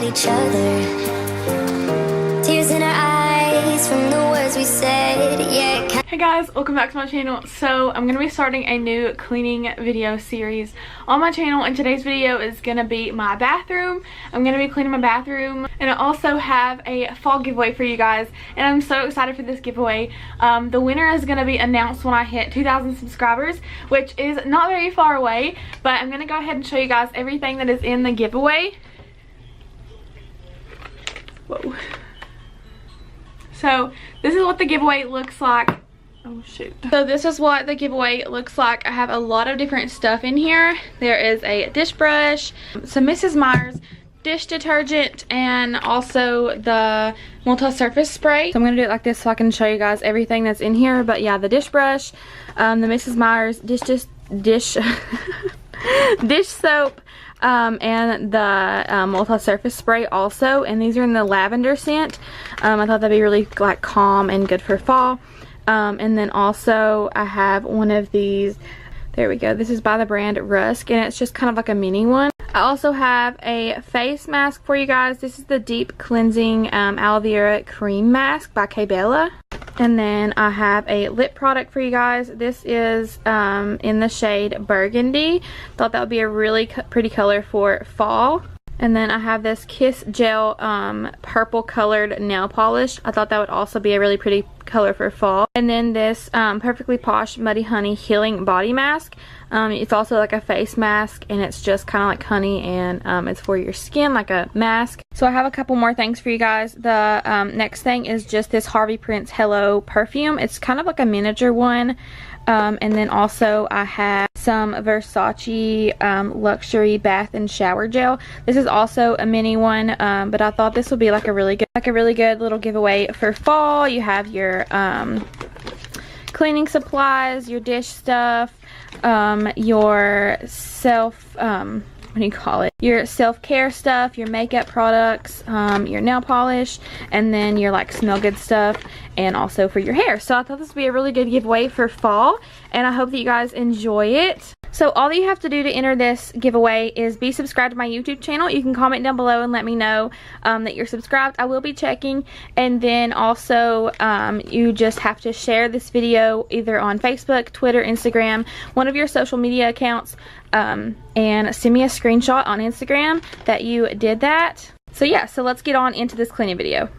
each other. Tears in our eyes from the words we said, yeah. Hey guys, welcome back to my channel. So I'm going to be starting a new cleaning video series on my channel, and today's video is going to be my bathroom. I'm going to be cleaning my bathroom, and I also have a fall giveaway for you guys, and I'm so excited for this giveaway. The winner is going to be announced when I hit 2,000 subscribers, which is not very far away, but I'm going to go ahead and show you guys everything that is in the giveaway. Whoa. So this is what the giveaway looks like. Oh shoot. So this is what the giveaway looks like. I have a lot of different stuff in here. There is a dish brush, some Mrs. Meyers dish detergent, and also the multi-surface spray. So I'm gonna do it like this so I can show you guys everything that's in here. But yeah, the dish brush, the Mrs. Meyers dish dish soap, and the multi-surface spray also, and these are in the lavender scent. I thought that'd be really like calm and good for fall. And then also I have one of these. There we go. This is by the brand Rusk, and it's just kind of like a mini one. I also have a face mask for you guys. This is the Deep Cleansing Aloe Vera Cream Mask by Bella. And then I have a lip product for you guys. This is in the shade Burgundy. Thought that would be a really pretty color for fall. And then I have this Kiss Gel purple colored nail polish. I thought that would also be a really pretty color for fall. And then this Perfectly Posh Muddy Honey Healing Body Mask. It's also like a face mask, and it's just kind of like honey, and it's for your skin, like a mask. So I have a couple more things for you guys. The next thing is just this Harvey Prince Hello perfume. It's kind of like a miniature one. And then also I have some Versace luxury bath and shower gel. This is also a mini one, but I thought this would be like a really good little giveaway for fall. You have your cleaning supplies, your dish stuff, your what do you call it? Your self-care stuff, your makeup products, your nail polish, and then your like smell good stuff, and also for your hair. So I thought this would be a really good giveaway for fall, and I hope that you guys enjoy it. So all that you have to do to enter this giveaway is be subscribed to my YouTube channel. You can comment down below and let me know that you're subscribed. I will be checking. And then also you just have to share this video either on Facebook, Twitter, Instagram, one of your social media accounts, and send me a screenshot on Instagram that you did that. So yeah, so let's get on into this cleaning video.